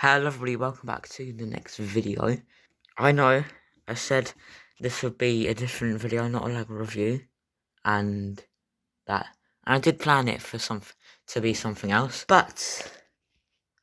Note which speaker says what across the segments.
Speaker 1: Hello everybody, welcome back to the next video. I know, I said this would be a different video, not a Lego review, and I did plan it for to be something else, but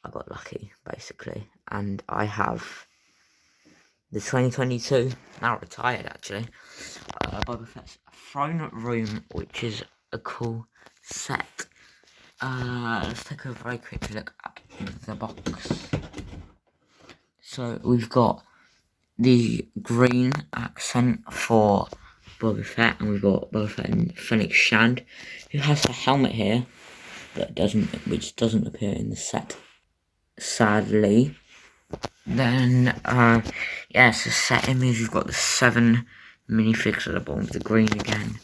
Speaker 1: I got lucky, basically, and I have the 2022, now retired actually, Boba Fett's Throne Room, which is a cool set. Let's take a very quick look at the box. So we've got the green accent for Boba Fett, and we've got Boba Fett and Fennec Shand, who has a helmet here which doesn't appear in the set, sadly. Then, it's a set image. We've got the 7 minifigs at the bottom of the green again.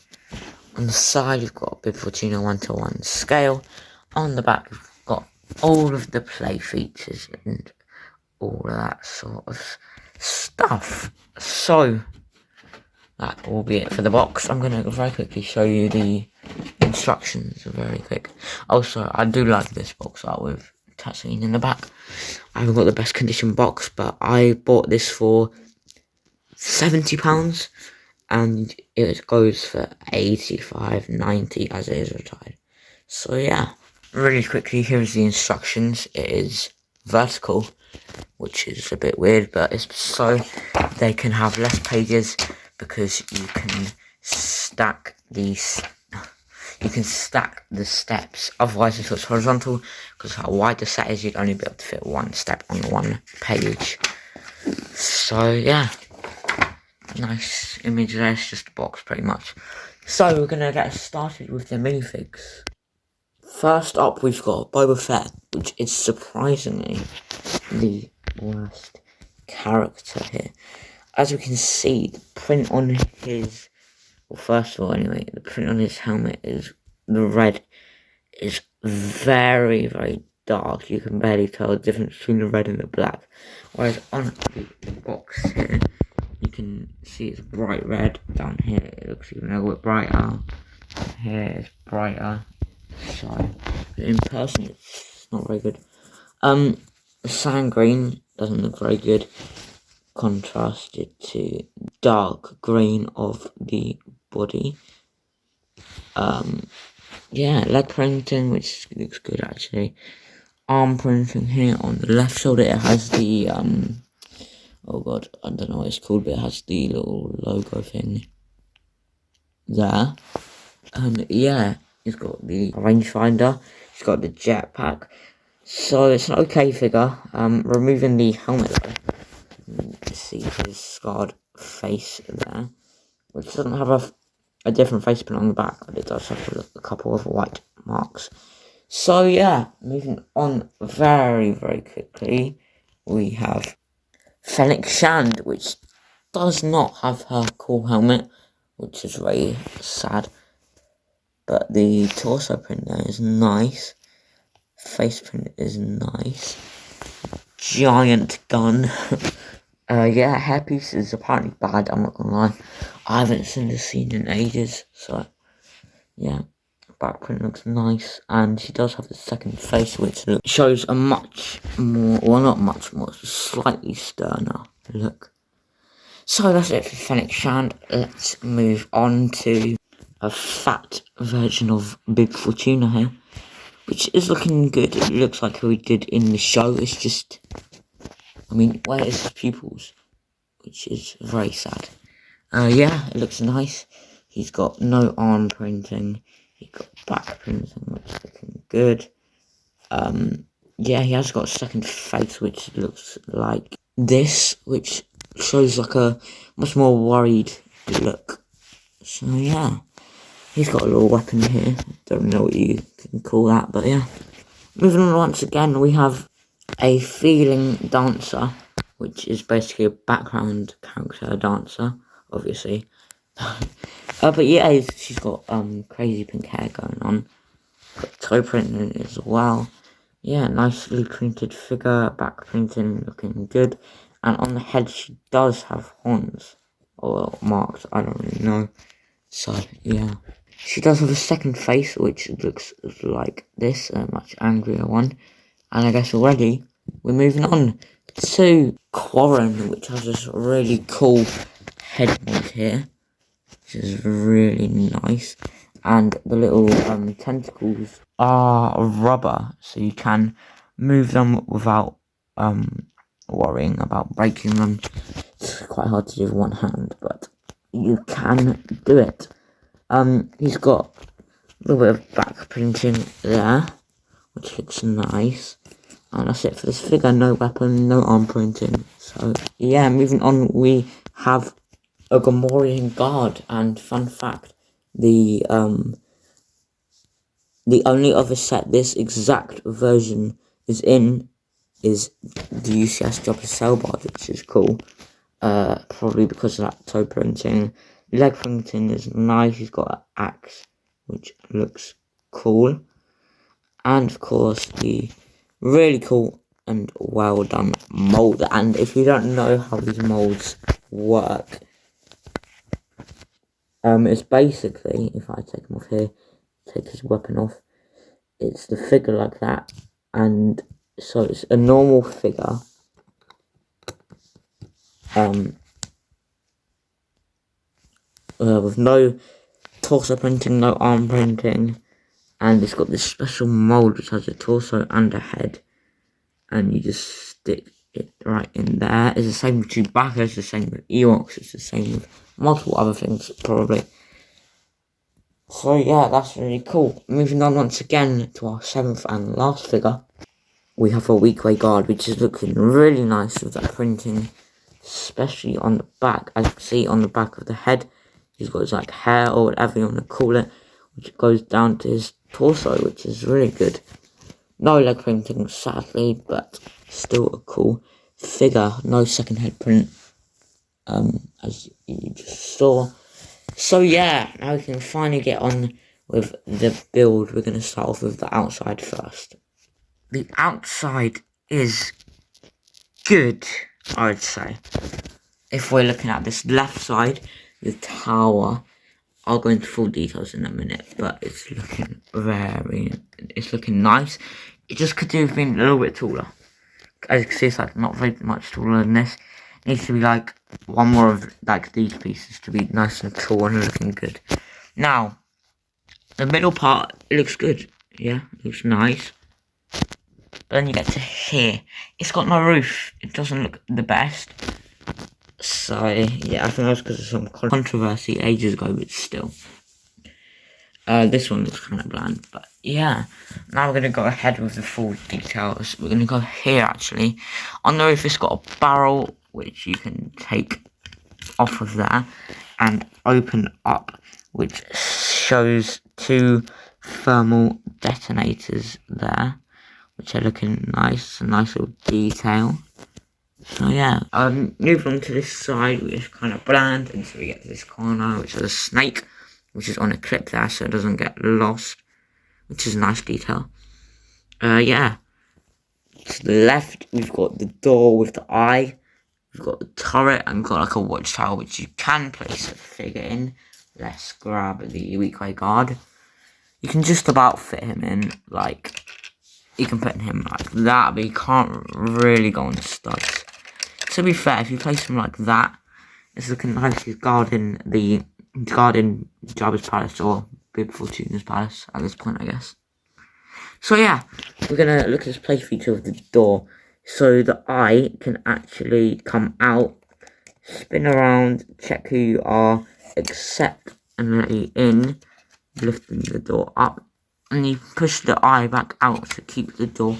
Speaker 1: On the side, we've got a Bib Fortuna 1:1 scale. On the back, we've got all of the play features and all of that sort of stuff. So that will be it for the box. I'm going to very quickly show you the instructions very quick. Also, I do like this box art with Tatooine in the back. I haven't got the best condition box, but I bought this for £70 and it goes for 85, 90 as it is retired. So yeah, really quickly, here's the instructions. It is vertical, which is a bit weird, but it's so they can have less pages because you can stack these. You can stack the steps. Otherwise, if it's horizontal, because how wide the set is, you'd only be able to fit one step on one page. So yeah, nice image there. It's just a box pretty much. So we're gonna get started with the minifigs. First up, we've got Boba Fett, which is surprisingly the worst character here. As we can see, the print on his, well, first of all anyway, the print on his helmet is, the red is very, very dark. You can barely tell the difference between the red and the black. Whereas on the box here, you can see it's bright red. Down here it looks even a little bit brighter. Here it's brighter. So, in person it's not very good. The sand green doesn't look very good, contrasted to dark green of the body. Leg printing, which looks good actually. Arm printing here on the left shoulder, it has the, oh god, I don't know what it's called, but it has the little logo thing there. He's got the rangefinder, he's got the jetpack, so it's an okay figure. Removing the helmet though, you can see his scarred face there, which doesn't have a different face print on the back, but it does have a couple of white marks. So yeah, moving on very, very quickly, we have Fennec Shand, which does not have her cool helmet, which is very sad. But the torso print there is nice. Face print is nice. Giant gun. Hairpiece is apparently bad, I'm not gonna lie. I haven't seen this scene in ages, so yeah. Back print looks nice, and she does have the second face, which shows a much more, well, not much more, slightly sterner look. So that's it for Fennec Shand. Let's move on to a fat version of Bib Fortuna here, which is looking good. It looks like we did in the show. It's just, where is his pupils? Which is very sad. It looks nice. He's got no arm printing. He's got back printing, which is looking good. He has got a second face, which looks like this, which shows like a much more worried look. So yeah, he's got a little weapon here. Don't know what you can call that, but yeah. Moving on, once again, we have a feeling dancer, which is basically a background character dancer, obviously. She's got crazy pink hair going on. Got toe printing as well. Yeah, nicely printed figure, back printing looking good. And on the head she does have horns, or marks, I don't really know. So yeah, she does have a second face, which looks like this, a much angrier one. And I guess already we're moving on to Quarren, which has this really cool head mod here, which is really nice. And the little tentacles are rubber, so you can move them without worrying about breaking them. It's quite hard to do with one hand, but you can do it. He's got a little bit of back printing there, which looks nice. And that's it for this figure. No weapon, no arm printing. So yeah, moving on, we have a Gamorrean guard. And fun fact, the only other set this exact version is in is the UCS Jobber Selbard, which is cool. Probably because of that toe printing. Leg printing is nice. He's got an axe, which looks cool. And of course, the really cool and well done mold. And if you don't know how these molds work, it's basically, if I take him off here, take his weapon off, it's the figure like that. And so it's a normal figure. With no torso printing, no arm printing, and it's got this special mold which has a torso and a head, and you just stick it right in there. It's the same with Chewbacca, it's the same with Ewoks, it's the same with multiple other things probably. So yeah, that's really cool. Moving on once again to our 7th and last figure, we have a Weequay guard, which is looking really nice with that printing, especially on the back. As you can see on the back of the head, he's got his like hair or whatever you want to call it, which goes down to his torso, which is really good. No leg printing, sadly, but still a cool figure. No second head print, as you just saw. So yeah, now we can finally get on with the build. We're going to start off with the outside first. The outside is good, I would say. If we're looking at this left side, the tower, I'll go into full details in a minute, but it's looking nice. It just could have been a little bit taller. As you can see, it's like not very much taller than this. It needs to be like one more of like these pieces to be nice and tall and looking good. Now, the middle part looks good. Yeah, it looks nice. But then you get to here. It's got no roof. It doesn't look the best. So, yeah, I think that was because of some controversy ages ago, but still. This one looks kind of bland, but yeah. Now we're going to go ahead with the full details. We're going to go here, actually. On the roof, it's got a barrel, which you can take off of there and open up, which shows 2 thermal detonators there, which are looking nice. A nice little detail. So yeah, moving on to this side, which is kind of bland, until we get to this corner, which has a snake, which is on a clip there, so it doesn't get lost, which is a nice detail. Yeah. To the left, we've got the door with the eye, we've got the turret, and we've got like a watchtower, which you can place a figure in. Let's grab the Weequay guard. You can just about fit him in, like, you can put him like that, but you can't really go on the studs. To be fair, if you place him like that, it's looking like he's guarding Jabba's palace, or Bib Fortuna's palace at this point, I guess. So yeah, we're going to look at this place feature of the door. So the eye can actually come out, spin around, check who you are, accept and let you in, lifting the door up. And you push the eye back out to keep the door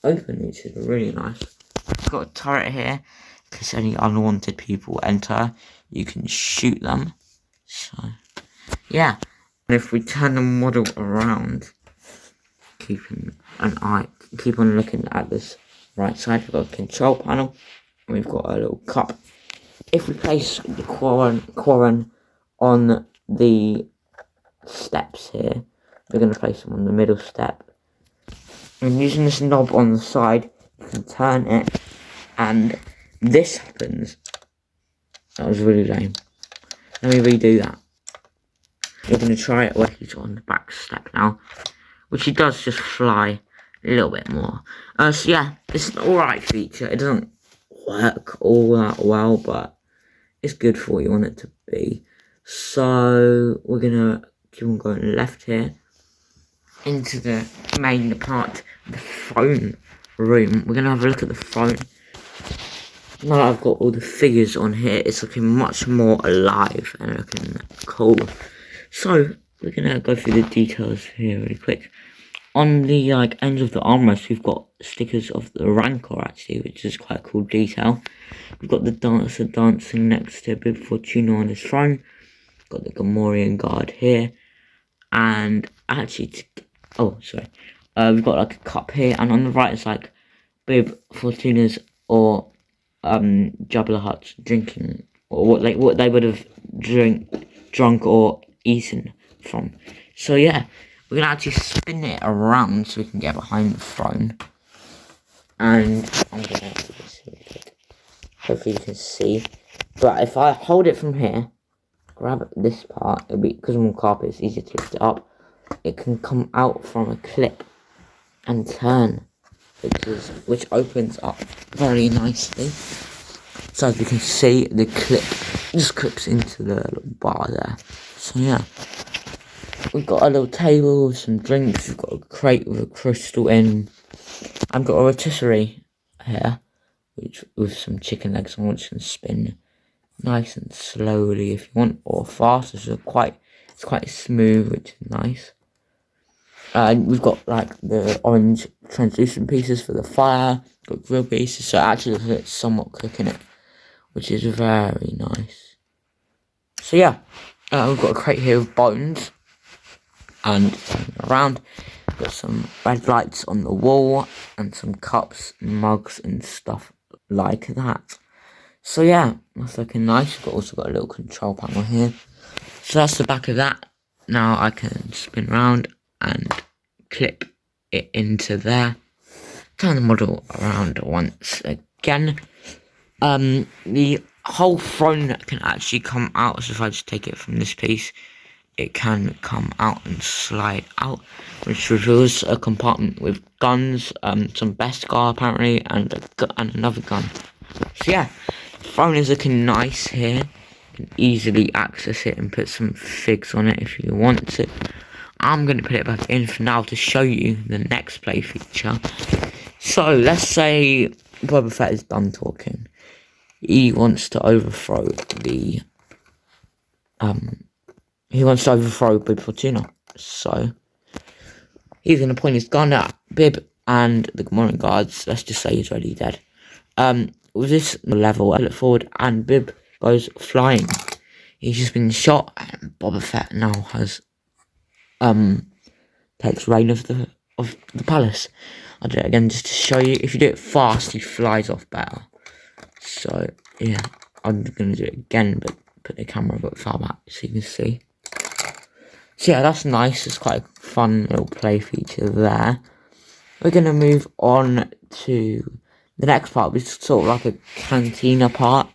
Speaker 1: open, which is really nice. We've got a turret here, because any unwanted people enter, you can shoot them. So, yeah. And if we turn the model around, keep on looking at this right side, we've got a control panel, and we've got a little cup. If we place the Quarren on the steps here, we're going to place them on the middle step. And using this knob on the side, you can turn it, and this happens. That was really lame. Let me redo that. We're going to try it where he's on the back step now, which he does just fly a little bit more. So yeah, it's an alright feature. It doesn't work all that well, but it's good for what you want it to be. So we're gonna keep on going left here into the main part, the phone room. We're gonna have a look at the phone. Now that I've got all the figures on here, it's looking much more alive and looking cool. So we're gonna go through the details here really quick. On the ends of the armrest, we've got stickers of the Rancor actually, which is quite a cool detail. We've got the Dancer dancing next to Bib Fortuna on his throne. Got the Gamorrean guard here, and actually, we've got like a cup here, and on the right it's like Bib Fortuna's or Jabba Hutt's drinking, or what they would have drunk or eaten from. So yeah, we're gonna actually spin it around so we can get behind the throne, and I'm gonna do this really quick. Hopefully you can see. But if I hold it from here, grab this part, it'll be, because I'm on carpet, it's easier to lift it up. It can come out from a clip and turn, which opens up very nicely. So as you can see, the clip just clips into the little bar there. So yeah, we've got a little table with some drinks. We've got a crate with a crystal in. I've got a rotisserie here, with some chicken legs on, which can spin nice and slowly if you want, or fast. It's quite smooth, which is nice. And we've got like the orange translucent pieces for the fire. Got grill pieces, so it actually looks like it's somewhat cooking it, which is very nice. So yeah, we've got a crate here with bones, and around got some red lights on the wall and some cups and mugs and stuff like that. So yeah, that's looking nice. We've also got a little control panel here. So that's the back of that. Now I can spin around and clip it into there. Turn the model around once again. The whole throne can actually come out. So if I just take it from this piece, it can come out and slide out, which reveals a compartment with guns, some Beskar apparently, and another gun. So yeah, the throne is looking nice here. You can easily access it and put some figs on it if you want to. I'm going to put it back in for now to show you the next play feature. So let's say Boba Fett is done talking. He wants to overthrow Bib Fortuna. So he's going to point his gun at Bib and the Gamorrean guards. Let's just say he's already dead. With this level, I look forward and Bib goes flying. He's just been shot, and Boba Fett now has takes reign of the palace. I'll do it again just to show you. If you do it fast, he flies off better. So yeah, I'm gonna do it again, but put the camera a bit far back so you can see. So yeah, that's nice. It's quite a fun little play feature there. We're gonna move on to the next part, which is sort of like a cantina part.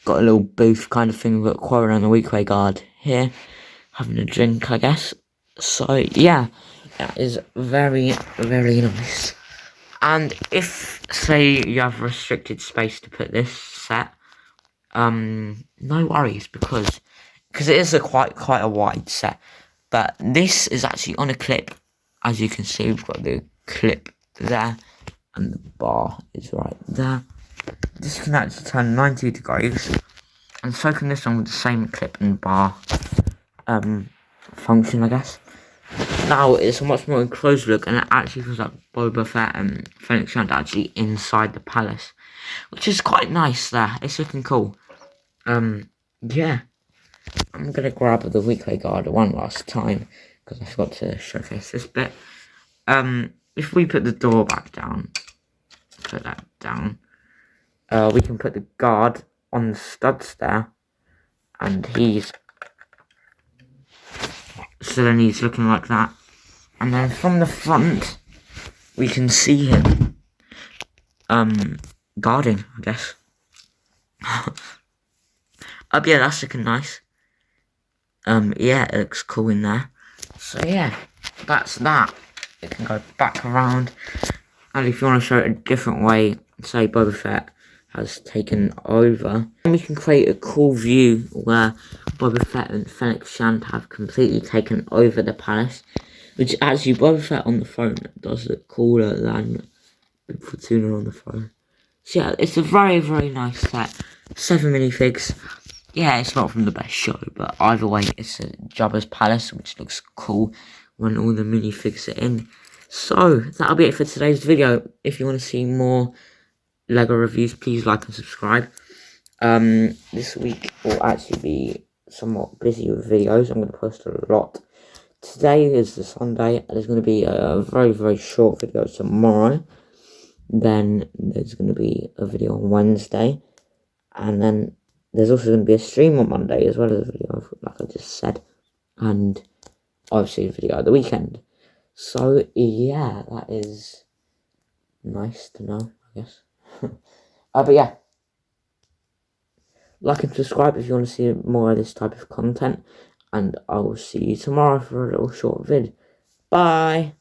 Speaker 1: Got a little booth kind of thing. We've got Quarren and the Weekway guard here, having a drink, I guess. So yeah, that is very, very nice. And if, say, you have restricted space to put this set, no worries, because it is quite a wide set. But this is actually on a clip. As you can see, we've got the clip there, and the bar is right there. This can actually turn 90 degrees, and so can this one with the same clip and bar function, I guess. Now it's a much more enclosed look, and it actually feels like Boba Fett and Fennec Shand actually inside the palace, which is quite nice there. It's looking cool. Yeah. I'm gonna grab the Weekway guard one last time, because I forgot to showcase this bit. If we put the door back down, put that down, we can put the guard on the studs there, and so then he's looking like that. And then from the front, we can see him, guarding, I guess. Yeah, that's looking nice. Yeah, it looks cool in there. So yeah, that's that. it can go back around. And if you want to show it a different way, say Boba Fett has taken over, and we can create a cool view where Boba Fett and Fennec Shand have completely taken over the palace, which actually Boba Fett on the throne does look cooler than Big Fortuna on the throne. So yeah, it's a very, very nice set. 7 minifigs. Yeah, it's not from the best show, but either way, it's a Jabba's palace, which looks cool when all the minifigs are in. So, that'll be it for today's video. If you want to see more LEGO reviews, please like and subscribe. This week will actually be somewhat busy with videos. I'm going to post a lot. Today is the Sunday. There's going to be a very, very short video tomorrow. Then there's going to be a video on Wednesday. And then there's also going to be a stream on Monday as well as a video, like I just said. And obviously a video at the weekend. So, yeah, that is nice to know, I guess. But yeah, like and subscribe if you want to see more of this type of content. And I will see you tomorrow for a little short vid. Bye!